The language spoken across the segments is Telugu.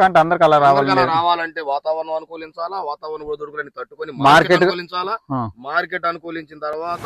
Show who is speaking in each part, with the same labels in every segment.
Speaker 1: కానీ అందరికి అలా
Speaker 2: రావాలంటే వాతావరణం అనుకూలించాలా, వాతావరణ ఒడిదుడుకులని తట్టుకొని
Speaker 1: మార్కెట్
Speaker 2: అనుకూలించాలా. మార్కెట్ అనుకూలించిన తర్వాత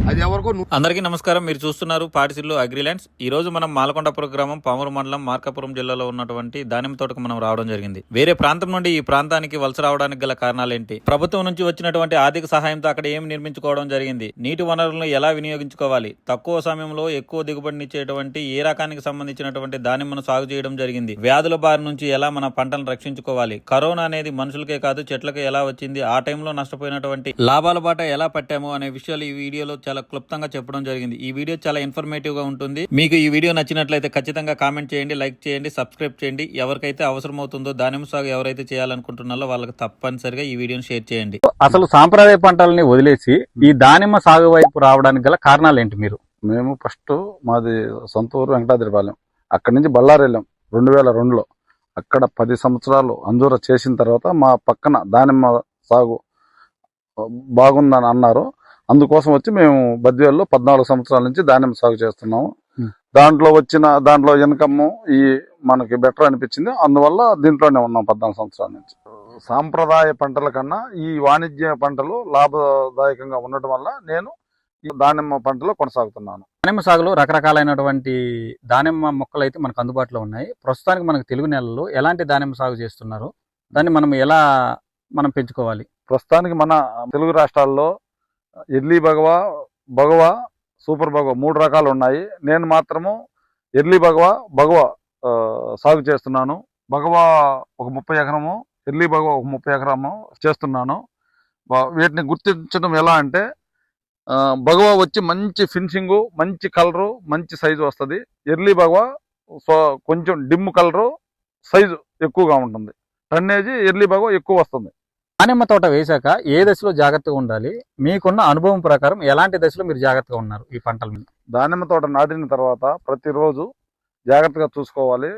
Speaker 2: అది ఎవరికో.
Speaker 3: అందరికీ నమస్కారం. మీరు చూస్తున్నారు పాటిసిల్లు అగ్రిలాండ్స్. ఈ రోజు మనం మాలకొండపురం గ్రామం పామూరు మండలం మార్కాపురం జిల్లాలో ఉన్నటువంటి దానిమ్మ తోటకు మనం రావడం జరిగింది. వేరే ప్రాంతం నుండి ఈ ప్రాంతానికి వలస రావడానికి గల కారణాలేంటి, ప్రభుత్వం నుంచి వచ్చినటువంటి ఆర్థిక సహాయంతో అక్కడ ఏం నిర్మించుకోవడం జరిగింది, నీటి వనరులను ఎలా వినియోగించుకోవాలి, తక్కువ సమయంలో ఎక్కువ దిగుబడినిచ్చేటువంటి ఏ రకానికి సంబంధించినటువంటి దానిమ్మను సాగు చేయడం జరిగింది, వ్యాధుల బారి నుంచి ఎలా మన పంటలను రక్షించుకోవాలి, కరోనా అనేది మనుషులకే కాదు చెట్లకే ఎలా వచ్చింది, ఆ టైంలో నష్టపోయినటువంటి లాభాల బాట ఎలా పట్టాము అనే విషయాలు ఈ వీడియోలో చాలా క్లుప్తంగా చెప్పడం జరిగింది. ఈ వీడియో చాలా ఇన్ఫర్మేటివ్ గా ఉంటుంది. మీకు ఈ వీడియో నచ్చినట్లయితే ఖచ్చితంగా కామెంట్ చేయండి, లైక్ చేయండి, సబ్స్క్రైబ్ చేయండి. ఎవరికైతే అవసరం అవుతుందో దానిమ్మ సాగు ఎవరైతే చేయాలనుకుంటున్నారో వాళ్ళకి తప్పనిసరిగా ఈ వీడియోని షేర్ చేయండి.
Speaker 1: అసలు సాంప్రదాయ పంటలని వదిలేసి ఈ దానిమ్మ సాగు వైపు రావడానికి గల కారణాలు ఏంటి?
Speaker 4: మేము ఫస్ట్ మాది సొంత ఊరు వెంకటాద్రిపాలెం. అక్కడి నుంచి బళ్ళారి వెళ్ళాం 2002లో. అక్కడ 10 సంవత్సరాలు అంజూర చేసిన తర్వాత మా పక్కన దానిమ్మ సాగు బాగుందని అన్నారు. అందుకోసం వచ్చి మేము బద్వేల్లో 14 సంవత్సరాల నుంచి దానిమ్మ సాగు చేస్తున్నాము. దాంట్లో ఇన్కమ్ ఈ మనకి బెటర్ అనిపించింది. అందువల్ల దీంట్లోనే ఉన్నాం 14 సంవత్సరాల నుంచి. సాంప్రదాయ పంటల కన్నా ఈ వాణిజ్య పంటలు లాభదాయకంగా ఉండటం వల్ల నేను ఈ దానిమ్మ పంటలో కొనసాగుతున్నాను.
Speaker 1: దానిమ్మ సాగులో రకరకాలైనటువంటి దానిమ్మ మొక్కలు అయితే మనకు అందుబాటులో ఉన్నాయి. ప్రస్తుతానికి మనకు తెలుగు నేలల్లో ఎలాంటి దానిమ్మ సాగు చేస్తున్నారు, దాన్ని మనం ఎలా పెంచుకోవాలి?
Speaker 4: ప్రస్తుతానికి మన తెలుగు రాష్ట్రాల్లో ఎర్లీ భగవ, సూపర్ భగవ 3 రకాలు ఉన్నాయి. నేను మాత్రము ఎర్లీ భగవ సాగు చేస్తున్నాను. భగవ ఒక 30 ఎకరము, ఎర్లీ భగవ ఒక 30 ఎకరము చేస్తున్నాను. వీటిని గుర్తించడం ఎలా అంటే, భగవ వచ్చి మంచి ఫినిషింగు, మంచి కలరు, మంచి సైజు వస్తుంది. ఎర్లీ భగవ కొంచెం డిమ్ కలరు, సైజు ఎక్కువగా ఉంటుంది. టన్నేజీ ఎర్లీ భగవ ఎక్కువ వస్తుంది.
Speaker 1: దానిమ్మ తోట వేశాక ఏ దశలో జాగ్రత్తగా ఉండాలి? మీకున్న అనుభవం ప్రకారం ఎలాంటి దశలో మీరు జాగ్రత్తగా ఉన్నారు ఈ పంటల మీద?
Speaker 4: దానిమ్మ తోట నాటిన తర్వాత ప్రతిరోజు జాగ్రత్తగా చూసుకోవాలి.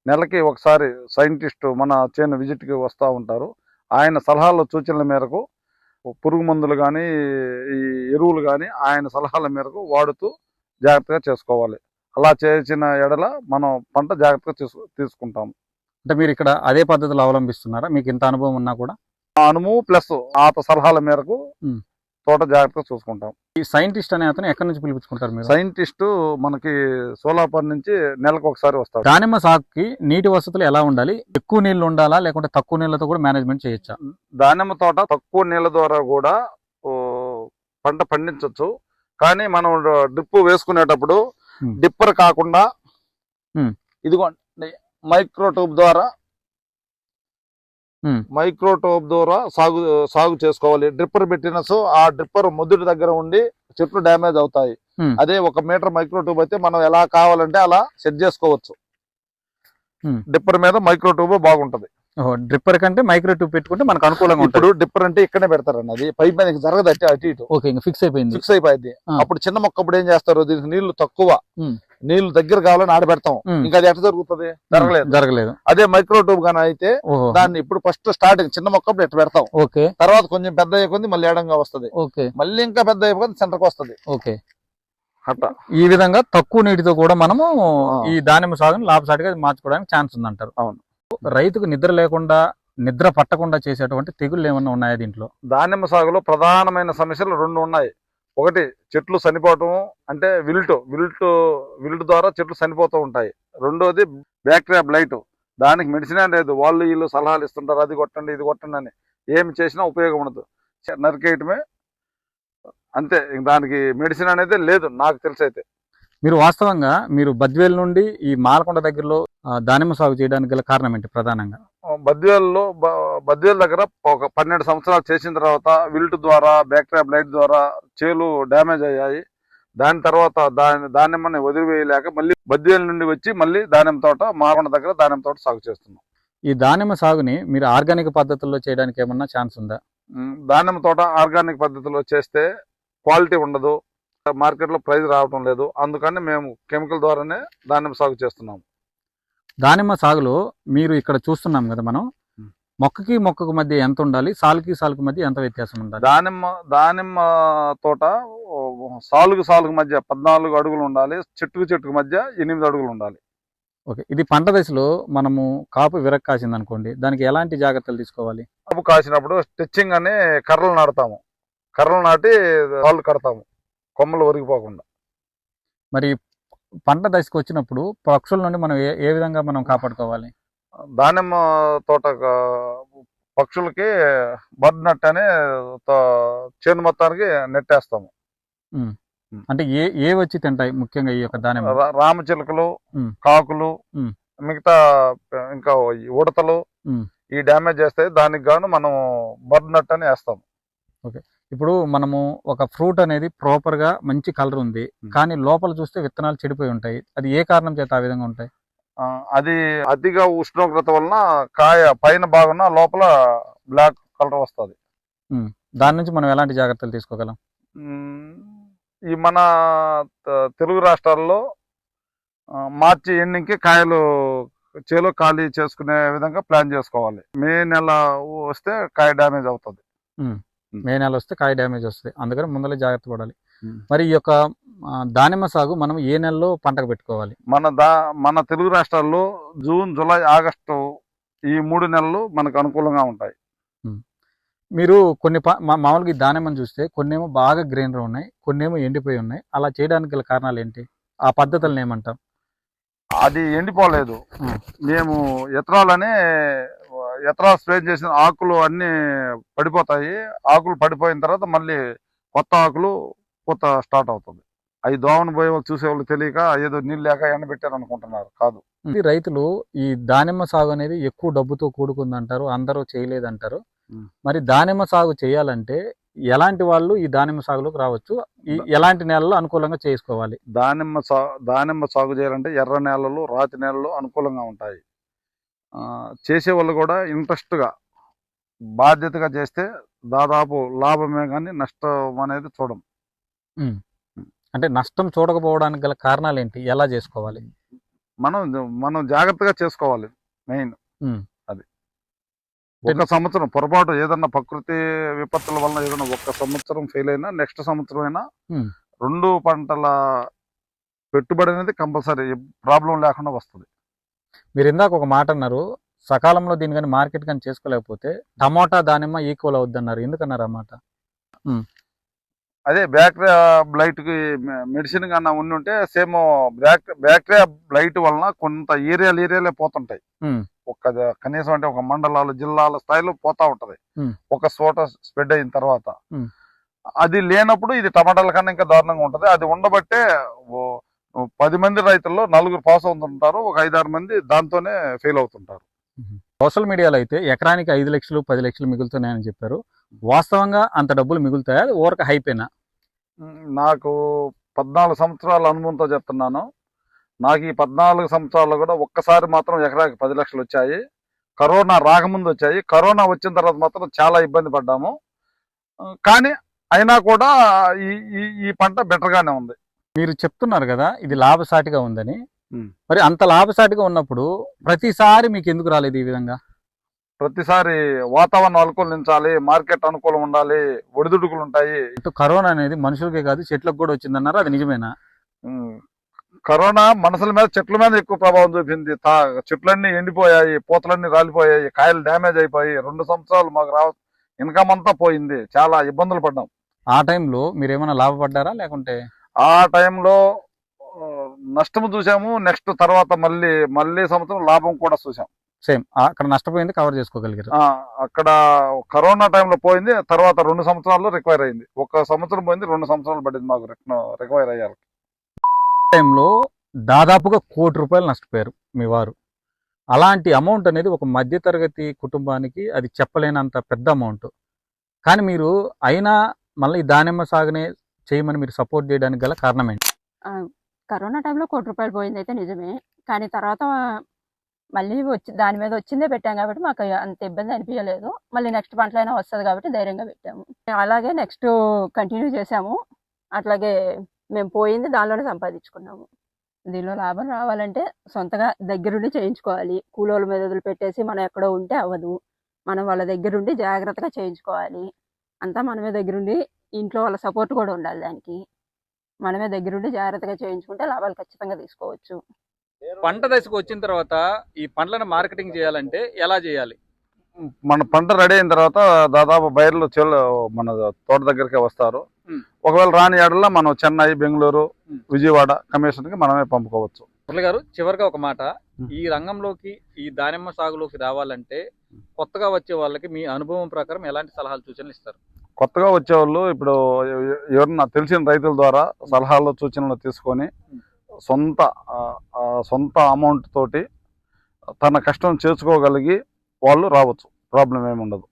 Speaker 4: నెలకి ఒకసారి సైంటిస్ట్ మన చేను విజిట్కి వస్తూ ఉంటారు. ఆయన సలహాలు సూచనల మేరకు పురుగు మందులు కానీ ఈ ఎరువులు కానీ ఆయన సలహాల మేరకు వాడుతూ జాగ్రత్తగా చేసుకోవాలి. అలా చేసిన ఎడల మనం పంట జాగ్రత్తగా తీసుకుంటాము.
Speaker 1: అంటే మీరు ఇక్కడ అదే పద్ధతులు అవలంబిస్తున్నారా? మీకు ఇంత అనుభవం ఉన్నా కూడా?
Speaker 4: అనుభవం ప్లస్ ఆత సలహాల మేరకు తోట జాగ్రత్తగా చూసుకుంటాం.
Speaker 1: ఈ సైంటిస్ట్ అనే అతను ఎక్కడి నుంచి పిలిపించుకుంటారు మీరు?
Speaker 4: సైంటిస్ట్ మనకి సోలాపూర్ నుంచి నెలకు ఒకసారి వస్తారు.
Speaker 1: దానిమ్మ సాగుకి నీటి వసతులు ఎలా ఉండాలి? ఎక్కువ నీళ్లు ఉండాలా లేకుంటే తక్కువ నీళ్లతో కూడా మేనేజ్మెంట్ చేయొచ్చా?
Speaker 4: దానిమ్మ తోట తక్కువ నీళ్ళ ద్వారా కూడా పంట పండించవచ్చు. కానీ మనం డ్రిప్ వేసుకునేటప్పుడు డిప్పర్ కాకుండా ఇదిగోండి మైక్రో ట్యూబ్ ద్వారా సాగు చేసుకోవాలి. డ్రిప్పర్ పెట్టిన ఆ డ్రిప్పర్ మొదటి దగ్గర ఉండి చెట్లు డ్యామేజ్ అవుతాయి. అదే 1 మీటర్ మైక్రో ట్యూబ్ అయితే మనం ఎలా కావాలంటే అలా సెట్ చేసుకోవచ్చు. డ్రిప్పర్ మీద మైక్రో ట్యూబ్ బాగుంటది.
Speaker 1: డ్రిప్పర్ కంటే మైక్రో ట్యూబ్ పెట్టుకుంటే మనకు అనుకూలంగా ఉంటుంది.
Speaker 4: ఇప్పుడు డ్రిప్పర్ అంటే ఇక్కడే పెడతారండి, అది పైప్ మీద జరగదు, అటు ఇటు
Speaker 1: ఫిక్స్ అయిపోయింది.
Speaker 4: అప్పుడు చిన్న మొక్క అప్పుడు ఏం చేస్తారు, దీనికి నీళ్లు తక్కువ, నీళ్లు దగ్గర కావాలని ఆడబెడతాం. ఇంకా అది ఎట్లా జరుగుతుంది? జరగలేదు. అదే మైక్రో ట్యూబ్ గానీ అయితే దాన్ని ఇప్పుడు ఫస్ట్ స్టార్టింగ్ చిన్న మొక్క ఎట్లా పెడతాం, తర్వాత కొంచెం పెద్ద అయ్యే మళ్ళీ ఎడంగా వస్తుంది, మళ్ళీ ఇంకా పెద్ద అయిపోయి సెంటర్కి వస్తుంది. అట్లా
Speaker 1: ఈ విధంగా తక్కువ నీటితో కూడా మనము ఈ దానిమ్మ సాగుని లాభసాటిగా మార్చుకోవడానికి ఛాన్స్ ఉందంటారు.
Speaker 4: అవును.
Speaker 1: రైతుకు నిద్ర పట్టకుండా చేసేటువంటి తెగుళ్ళు ఏమన్నా ఉన్నాయా దీంట్లో?
Speaker 4: దానిమ్మ సాగులో ప్రధానమైన సమస్యలు 2 ఉన్నాయి. ఒకటి చెట్లు చనిపోవటం, అంటే విల్ట్ ద్వారా చెట్లు చనిపోతూ ఉంటాయి. రెండోది బ్యాక్టీరియా బ్లైట్. దానికి మెడిసిన్ లేదు, వాళ్ళు వీళ్ళు సలహాలు ఇస్తుంటారు, అది కొట్టండి ఇది కొట్టండి అని. ఏమి చేసినా ఉపయోగం ఉండదు, నరికేయటమే అంతే. దానికి మెడిసిన్ అనేది లేదు నాకు తెలిసి. అయితే
Speaker 1: మీరు వాస్తవంగా బద్వేల్ నుండి ఈ మాలకొండ దగ్గరలో దానిమ్మ సాగు చేయడానికి గల కారణం ఏంటి? ప్రధానంగా
Speaker 4: బద్వేల్ దగ్గర ఒక 12 సంవత్సరాలు చేసిన తర్వాత విల్ట్ ద్వారా బ్యాక్టీరియా బ్లైట్ ద్వారా చేలు డ్యామేజ్ అయ్యాయి. దాని తర్వాత దానిమ్మని వదిలివేయలేక మళ్ళీ బద్వేల్ నుండి వచ్చి మళ్ళీ దానిమ్మ తోట మాలకొండ దగ్గర దానిమ్మ తోట సాగు చేస్తున్నాం.
Speaker 1: ఈ దానిమ్మ సాగుని మీరు ఆర్గానిక్ పద్ధతుల్లో చేయడానికి ఏమన్నా ఛాన్స్ ఉందా?
Speaker 4: దానిమ్మ తోట ఆర్గానిక్ పద్ధతిలో చేస్తే క్వాలిటీ ఉండదు, మార్కెట్లో ప్రైస్ రావడం లేదు. అందుకని మేము కెమికల్ ద్వారానే దానిమ్మ సాగు చేస్తున్నాము.
Speaker 1: దానిమ్మ సాగులో మీరు ఇక్కడ చూస్తున్నాం కదా, మనం మొక్కకు మధ్య ఎంత ఉండాలి, సాలుకి మధ్య ఎంత వ్యత్యాసం ఉండాలి?
Speaker 4: దానిమ్మ తోట సాలుకు మధ్య 14 అడుగులు ఉండాలి, చెట్టుకు మధ్య 8 అడుగులు ఉండాలి.
Speaker 1: ఓకే. ఇది పంట దశలో మనము కాపు విరక్కాసింది అనుకోండి, దానికి ఎలాంటి జాగ్రత్తలు తీసుకోవాలి?
Speaker 4: కాపు కాసినప్పుడు స్టిచ్చింగ్ అని కర్రలు నాటుతాము. కర్రలు నాటి తాళ్ళు కడతాము కొమ్మలు ఒరిగిపోకుండా.
Speaker 1: మరి పంట దశకు వచ్చినప్పుడు పక్షుల నుండి మనం ఏ విధంగా మనం కాపాడుకోవాలి?
Speaker 4: దానిమ్మ తోట పక్షులకి బర్డ్ నట్ అని చేను మొత్తానికి నెట్టేస్తాము.
Speaker 1: అంటే ఏ వచ్చి తింటాయి ముఖ్యంగా ఈ యొక్క దానిమ్మ?
Speaker 4: రామచిలుకలు,
Speaker 1: ఉమ్.
Speaker 4: కాకులు,
Speaker 1: ఉమ్.
Speaker 4: మిగతా ఇంకా ఈ ఉడతలు
Speaker 1: ఉమ్.
Speaker 4: ఈ డ్యామేజ్ చేస్తాయి. దానికి గాను మనం బర్డ్ నట్ అని వేస్తాము.
Speaker 1: ఇప్పుడు మనము ఒక ఫ్రూట్ అనేది ప్రాపర్ గా మంచి కలర్ ఉంది, కానీ లోపల చూస్తే విత్తనాలు చెడిపోయి ఉంటాయి. అది ఏ కారణం చేత ఆ విధంగా ఉంటాయి?
Speaker 4: అది అతిగా ఉష్ణోగ్రత వలన కాయ పైన బాగున్న లోపల బ్లాక్ కలర్ వస్తుంది.
Speaker 1: దాని నుంచి మనం ఎలాంటి జాగ్రత్తలు తీసుకోగలం?
Speaker 4: ఈ మన తెలుగు రాష్ట్రాల్లో మార్చి ఎండింగ్కి కాయలు చేలో ఖాళీ చేసుకునే విధంగా ప్లాన్ చేసుకోవాలి. మే నెల వస్తే కాయ డ్యామేజ్ అవుతుంది.
Speaker 1: మే నెల వస్తే కాయ డ్యామేజ్ వస్తుంది, అందుకని ముందలే జాగ్రత్త పడాలి. మరి ఈ యొక్క దానిమ్మ సాగు మనం ఏ నెలలో పంటకు పెట్టుకోవాలి?
Speaker 4: మన తెలుగు రాష్ట్రాల్లో జూన్, జూలై, ఆగస్టు ఈ 3 నెలలు మనకు అనుకూలంగా ఉంటాయి.
Speaker 1: మీరు కొన్ని మామూలుగా ఈ దానిమ్మని చూస్తే కొన్నేమో బాగా గ్రీనరీ ఉన్నాయి, కొన్నేమో ఎండిపోయి ఉన్నాయి. అలా చేయడానికి గల కారణాలు ఏంటి? ఆ పద్ధతులను ఏమంటాం?
Speaker 4: అది ఎండిపోలేదు. మేము ఎత్రాల్ స్ప్రే చేసిన ఆకులు అన్ని పడిపోతాయి. ఆకులు పడిపోయిన తర్వాత మళ్ళీ కొత్త ఆకులు పూత స్టార్ట్ అవుతుంది. అవి దోమను పోయే వాళ్ళు చూసేవాళ్ళు తెలియక ఏదో నీళ్ళు లేక ఎండబెట్టారు అనుకుంటున్నారు. కాదు.
Speaker 1: రైతులు ఈ దానిమ్మ సాగు అనేది ఎక్కువ డబ్బుతో కూడుకుందంటారు, అందరూ చేయలేదంటారు. మరి దానిమ్మ సాగు చేయాలంటే ఎలాంటి వాళ్ళు ఈ దానిమ్మ సాగులోకి రావచ్చు? ఎలాంటి నేలలు అనుకూలంగా చేసుకోవాలి?
Speaker 4: దానిమ్మ సాగు చేయాలంటే ఎర్ర నేలలు, రాతి నేలలు అనుకూలంగా ఉంటాయి. చేసే వాళ్ళు కూడా ఇంట్రెస్ట్గా బాధ్యతగా చేస్తే దాదాపు లాభమే కానీ నష్టం అనేది చూడం.
Speaker 1: అంటే నష్టం చూడకపోవడానికి గల కారణాలు ఏంటి? ఎలా చేసుకోవాలి?
Speaker 4: మనం జాగ్రత్తగా చేసుకోవాలి. మెయిన్ అది. ఒక సంవత్సరం పొరపాటు ఏదన్నా ప్రకృతి విపత్తుల వలన ఏదైనా ఒక సంవత్సరం ఫెయిల్ అయినా నెక్స్ట్ సంవత్సరం అయినా 2 పంటల పెట్టుబడి అనేది కంపల్సరీ ప్రాబ్లం లేకుండా వస్తుంది.
Speaker 1: మీరు ఇందాక ఒక మాట అన్నారు, సకాలంలో దీని కానీ మార్కెట్ కానీ చేసుకోలేకపోతే టమోటా దానిమ్మ ఈక్వల్ అవుద్ది అన్నారు. ఎందుకన్నారు ఆ మాట?
Speaker 4: అదే బ్యాక్టీరియా బ్లైట్ కి మెడిసిన్ కన్నా ఉంటే సేమ్ బ్యాక్టీరియా బ్లైట్ వలన కొంత ఏరియాలే పోతుంటాయి. కనీసం అంటే ఒక మండలాలు, జిల్లాల స్థాయిలో పోతా ఉంటది ఒక చోట స్ప్రెడ్ అయిన తర్వాత. అది లేనప్పుడు ఇది టమాటాల కన్నా ఇంకా దారుణంగా ఉంటది. అది ఉండబట్టే 10 మంది రైతుల్లో 4 పాస్ అవుతుంటారు, ఒక 5-6 మంది దాంతోనే ఫెయిల్ అవుతుంటారు.
Speaker 1: సోషల్ మీడియాలో అయితే ఎకరానికి 5 లక్షలు 10 లక్షలు మిగులుతున్నాయని చెప్పారు. వాస్తవంగా అంత డబ్బులు మిగులుతాయా? ఊరక హైపేనా?
Speaker 4: నాకు 14 సంవత్సరాల అనుభవంతో చెప్తున్నాను. నాకు ఈ 14 సంవత్సరాల్లో కూడా ఒక్కసారి మాత్రం ఎకరాకి 10 లక్షలు వచ్చాయి. కరోనా రాకముందు వచ్చాయి. కరోనా వచ్చిన తర్వాత మాత్రం చాలా ఇబ్బంది పడ్డాము. కానీ అయినా కూడా ఈ పంట బెటర్గానే ఉంది.
Speaker 1: మీరు చెప్తున్నారు కదా ఇది లాభసాటిగా ఉందని. మరి అంత లాభసాటిగా ఉన్నప్పుడు ప్రతిసారి మీకు ఎందుకు రాలేదు ఈ విధంగా?
Speaker 4: ప్రతిసారి వాతావరణం అనుకూలించాలి, మార్కెట్ అనుకూలం ఉండాలి, ఒడిదుడుకులు ఉంటాయి.
Speaker 1: కరోనా అనేది మనుషులకే కాదు చెట్లకు కూడా వచ్చిందన్నారు, అది నిజమేనా?
Speaker 4: కరోనా మనుషుల మీద, చెట్ల మీద ఎక్కువ ప్రభావం చూపింది. చెట్లన్నీ ఎండిపోయాయి, పూతలన్నీ రాలిపోయాయి, కాయలు డ్యామేజ్ అయిపోయి 2 సంవత్సరాలు మాకు ఇన్కమ్ అంతా పోయింది. చాలా ఇబ్బందులు పడ్డాం.
Speaker 1: ఆ టైంలో మీరు ఏమైనా లాభపడ్డారా? లేకుంటే
Speaker 4: ఆ టైంలో నష్టం చూసాము. నెక్స్ట్ తర్వాత మళ్ళీ సంవత్సరం లాభం కూడా చూసాం.
Speaker 1: సేమ్ అక్కడ నష్టపోయింది కవర్ చేసుకోగలిగారు.
Speaker 4: అక్కడ కరోనా టైంలో పోయింది, తర్వాత 2 సంవత్సరాల్లో రిక్వైర్ అయింది. 1 సంవత్సరం పోయింది, 2 సంవత్సరాలు పడింది మాకు రికవైర్ అయ్యారు.
Speaker 1: టైంలో దాదాపుగా ₹1,00,00,000 నష్టపోయారు మీ వారు. అలాంటి అమౌంట్ అనేది ఒక మధ్యతరగతి కుటుంబానికి అది చెప్పలేనంత పెద్ద అమౌంట్. కానీ మీరు అయినా మళ్ళీ దానిమ్మ సాగునే చేయమని మీరు సపోర్ట్ చేయడానికి గల కారణం ఏంటి?
Speaker 5: కరోనా టైంలో ₹1,00,00,000 పోయింది అయితే నిజమే. కానీ తర్వాత మళ్ళీ దాని మీద వచ్చిందే పెట్టాం కాబట్టి మాకు అంత ఇబ్బంది అనిపించలేదు. మళ్ళీ నెక్స్ట్ పంటలైనా వస్తుంది కాబట్టి ధైర్యంగా పెట్టాము. అలాగే నెక్స్ట్ కంటిన్యూ చేసాము. అట్లాగే మేము పోయింది దానిలోనే సంపాదించుకున్నాము. దీనిలో లాభం రావాలంటే సొంతగా దగ్గరుండి చేయించుకోవాలి. కూలోళ్ళ మీద వదిలిపెట్టేసి మనం ఎక్కడో ఉంటే అవ్వదు. మనం వాళ్ళ దగ్గరుండి జాగ్రత్తగా చేయించుకోవాలి. అంతా మనమే దగ్గరుండి, ఇంట్లో వాళ్ళ సపోర్ట్ కూడా ఉండాలి. దానికి మనమే దగ్గరుండి జాగ్రత్తగా చేయించుకుంటే లాభాలు ఖచ్చితంగా తీసుకోవచ్చు.
Speaker 1: పంట దశకు వచ్చిన తర్వాత ఈ పండ్లను మార్కెటింగ్ చేయాలంటే ఎలా చేయాలి?
Speaker 4: మన పంట రెడీ అయిన తర్వాత దాదాపు బయర్లు మన తోట దగ్గరికి వస్తారు. ఒకవేళ రాని ఏడల్లో మనం చెన్నై, బెంగళూరు, విజయవాడ కమిషన్కి మనమే పంపుకోవచ్చు.
Speaker 1: మురళి గారు, చివరిగా ఒక మాట, ఈ రంగంలోకి, ఈ దానిమ్మ సాగులోకి రావాలంటే కొత్తగా వచ్చే వాళ్ళకి మీ అనుభవం ప్రకారం ఎలాంటి సలహాలు సూచనలు ఇస్తారు?
Speaker 4: కొత్తగా వచ్చేవాళ్ళు ఇప్పుడు ఎవరన్నా తెలిసిన రైతుల ద్వారా సలహాలు సూచనలు తీసుకొని సొంత అమౌంట్ తోటి తన కష్టం చేసుకోగలిగి వాళ్ళు రావచ్చు. ప్రాబ్లం ఏమి ఉండదు.